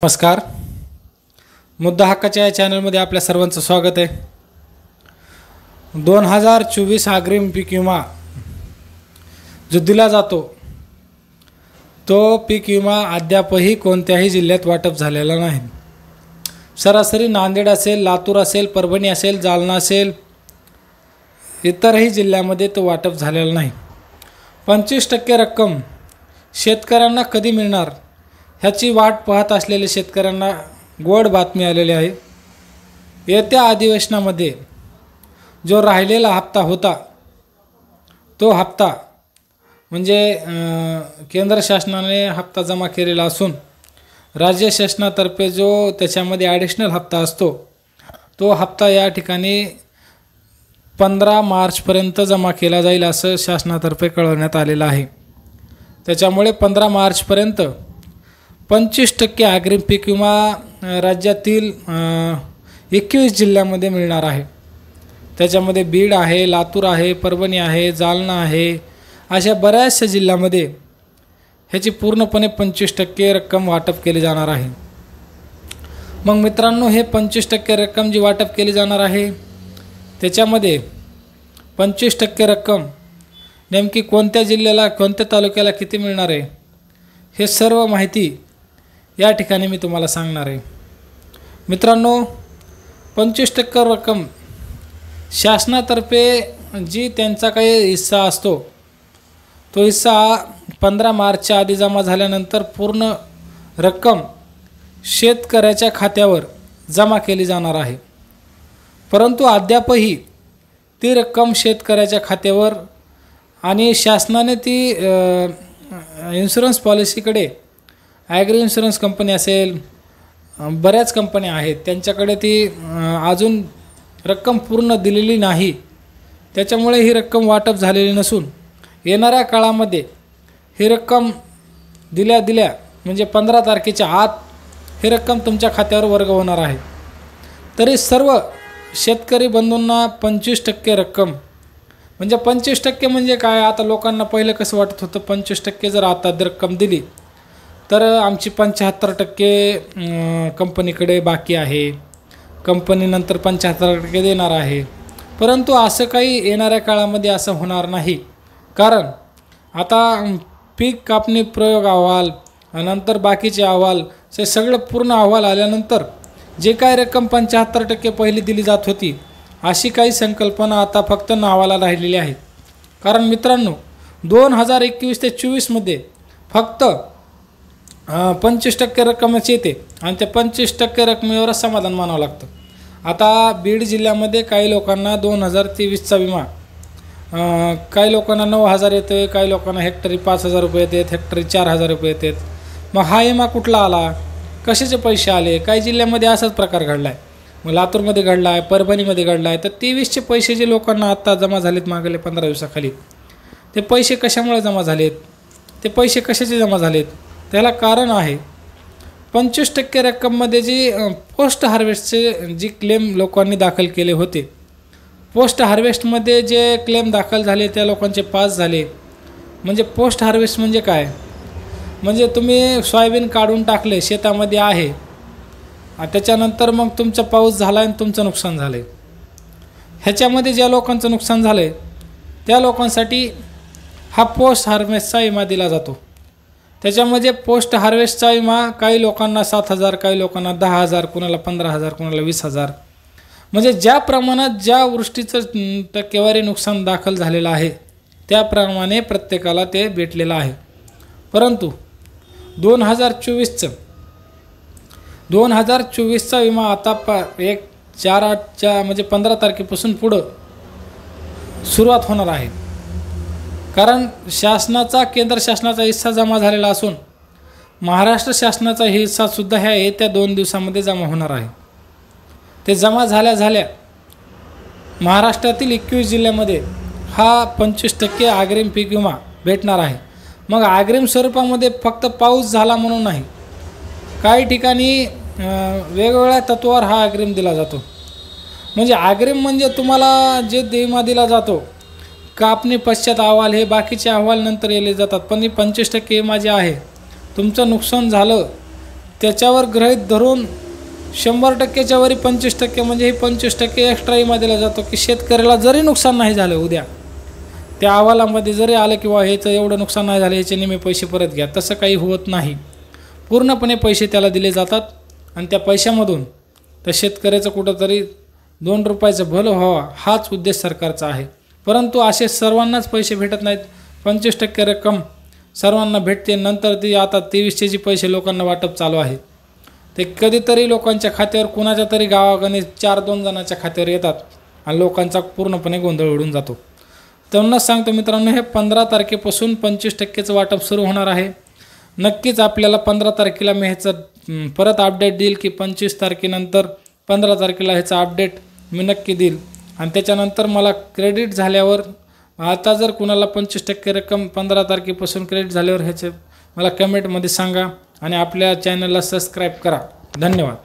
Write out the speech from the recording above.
नमस्कार. मुद्दा हक्काच्या या चॅनलमध्ये आपल्या सर्वांचं स्वागत आहे. 2024 अग्रिम पीक विमा जो दिला जातो तो पीक विमा अद्यापही कोणत्याही जिल्ह्यात वाटप झालेला नाही. सरासरी नांदेड असेल, लातूर असेल, परभणी असेल, जालना असेल, इतरही जिल्ह्यामध्ये तो वाटप झालेला नाही. 25% रक्कम शेतकऱ्यांना कधी मिळणार ह्याची वाट पाहत असलेल्या शेतकऱ्यांना गोड बातमी आलेली आहे. येत्या अधिवेशनामध्ये जो राहिलेला हप्ता होता तो हप्ता म्हणजे केंद्र शासनाने हप्ता जमा केलेला असून राज्य शासनातर्फे जो त्याच्यामध्ये ॲडिशनल हप्ता असतो तो हप्ता या ठिकाणी 15 मार्चपर्यंत जमा केला जाईल असं शासनातर्फे कळवण्यात आलेलं आहे. त्याच्यामुळे 15 मार्चपर्यंत 25% अग्रिम पीक विमा राज्यातील 21 जिल्ह्यामध्ये मिळणार आहे. त्याच्यामध्ये बीड आहे, लातूर आहे, परभणी आहे, जालना आहे, अशा बऱ्याचशा जिल्ह्यामध्ये ह्याची पूर्णपणे 25% रक्कम वाटप केली जाणार आहे. मग मित्रांनो, हे 25% रक्कम जी वाटप केली जाणार आहे त्याच्यामध्ये 25% रक्कम नेमकी कोणत्या जिल्ह्याला, कोणत्या तालुक्याला किती मिळणार आहे हे सर्व माहिती या ठिकाणी मी तुम्हाला सांगणार आहे. मित्रांनो, 25% रक्कम शासनातर्फे जी त्यांचा काही हिस्सा असतो तो हिस्सा 15 मार्चच्या आधी जमा झाल्यानंतर पूर्ण रक्कम शेतकऱ्याच्या खात्यावर जमा केली जाणार आहे. परंतु अद्यापही ती रक्कम शेतकऱ्याच्या खात्यावर आणि शासनाने ती इन्शुरन्स पॉलिसीकडे, ॲग्री इन्शुरन्स कंपनी असेल, बऱ्याच कंपन्या आहेत त्यांच्याकडे ती अजून रक्कम पूर्ण दिलेली नाही. त्याच्यामुळे ही रक्कम वाटप झालेली नसून येणाऱ्या काळामध्ये ही रक्कम दिल्या म्हणजे 15 तारखेच्या आत ही रक्कम तुमच्या खात्यावर वर्ग होणार आहे. तरी सर्व शेतकरी बंधूंना 25% रक्कम म्हणजे 25% म्हणजे काय, आता लोकांना पहिलं कसं वाटत होतं 25% जर आता रक्कम दिली तर आमची 75% कंपनीकडे बाकी आहे, कंपनीनंतर 75% देणार आहे. परंतु असं काही येणाऱ्या काळामध्ये असं होणार नाही. कारण आता पीक कापणी प्रयोग अहवाल नंतर बाकीचे अहवाल हे सगळं पूर्ण अहवाल आल्यानंतर जे काय रक्कम 75% पहिली दिली जात होती अशी काही संकल्पना आता फक्त नावाला राहिलेली आहे. कारण मित्रांनो, 2021 ते 24मध्ये फक्त 25% रक्कमच येते आणि त्या 25% रकमेवरच समाधान मानावं लागतं. आता बीड जिल्ह्यामध्ये काही लोकांना 2023चा विमा, काही लोकांना 9,000 येतो, काही लोकांना हेक्टरी 5,000 रुपये येतात, हेक्टरी 4,000 रुपये येतात. मग हा विमा कुठला आला, कशाचे पैसे आले? काही जिल्ह्यामध्ये असाच प्रकार घडला आहे. मग लातूरमध्ये घडला आहे, परभणीमध्ये घडला आहे. तर 23चे पैसे जे लोकांना आत्ता जमा झालेत मागले 15 दिवसाखाली, ते पैसे कशामुळे जमा झालेत, ते पैसे कशाचे जमा झालेत त्याला कारण आहे 25% रक्कममध्ये जी पोस्ट हार्वेस्टचे जी क्लेम लोकांनी दाखल केले होते, पोस्ट हार्वेस्टमध्ये जे क्लेम दाखल झाले त्या लोकांचे पास झाले. म्हणजे पोस्ट हार्वेस्ट म्हणजे काय, म्हणजे तुम्ही सोयाबीन काढून टाकले, शेतामध्ये आहे, त्याच्यानंतर मग तुमचा पाऊस झाला आणि तुमचं नुकसान झालं. ह्याच्यामध्ये ज्या लोकांचं नुकसान झालं आहे त्या लोकांसाठी हा पोस्ट हार्वेस्टचा विमा दिला जातो. त्याच्यामध्ये पोस्ट हार्वेस्टचा विमा काही लोकांना 7,000, काही लोकांना 10,000, कोणाला 15,000, कोणाला 20,000, म्हणजे ज्या प्रमाणात ज्या वृष्टीचं टक्केवारी नुकसान दाखल झालेलं आहे त्याप्रमाणे प्रत्येकाला ते भेटलेलं आहे. परंतु 2024चा विमा आता 1/4 म्हणजे 15 तारखेपासून पुढं सुरुवात होणार आहे. कारण शासनाचा, केंद्र शासनाचा हिस्सा जमा झालेला असून महाराष्ट्र शासनाचा हिस्सासुद्धा ह्या येत्या 2 दिवसामध्ये जमा होणार आहे. ते जमा झाल्या महाराष्ट्रातील 21 जिल्ह्यामध्ये हा 25% अग्रिम पीक विमा भेटणार आहे. मग अग्रिम स्वरूपामध्ये फक्त पाऊस झाला म्हणून नाही, काही ठिकाणी वेगवेगळ्या तत्वावर हा अग्रिम दिला जातो. म्हणजे अग्रिम म्हणजे तुम्हाला जे विमा दिला जातो कापणी पश्चात अहवाल हे बाकीचे अहवाल नंतर येले जातात, पण 25% विमा जे आहे तुमचं नुकसान झालं त्याच्यावर गृहीत धरून 100%च्या वरी 25% म्हणजे हे 25% एक्स्ट्रा विमा दिला जातो की शेतकऱ्याला जरी नुकसान नाही झालं उद्या त्या अहवालामध्ये जरी आलं किंवा ह्याचं एवढं नुकसान नाही झालं याचे निम्मे पैसे परत घ्या, तसं काही होत नाही. पूर्णपणे पैसे त्याला दिले जातात आणि त्या पैशामधून त्या शेतकऱ्याचं कुठंतरी 2 रुपयाचं भलं व्हावा हाच उद्देश सरकारचा आहे. परंतु असे सर्वांनाच पैसे भेटत नाहीत. 25% रक्कम सर्वांना भेटते. नंतर ती आता 2300 पैसे लोकांना वाटप चालू आहे. ते कधीतरी लोकांच्या खात्यावर कुणाच्या तरी गावागाने 4-2 जणांच्या खात्यावर येतात आणि लोकांचा पूर्णपणे गोंधळ उडून जातो. त्यांनाच सांगतो मित्रांनो, हे 15 तारखेपासून 25%चं वाटप सुरू होणार आहे. नक्कीच आपल्याला 15 तारखेला मी ह्याचं परत अपडेट देईल की 25 तारखेनंतर 15 तारखेला ह्याचं अपडेट मी नक्की देईल. आणि त्याच्यानंतर मला क्रेडिट झाल्यावर आता जर कुणाला 25% रक्कम 15 तारखेपासून क्रेडिट झाल्यावर ह्याचे मला कमेंटमध्ये सांगा आणि आपल्या चॅनलला सबस्क्राईब करा. धन्यवाद.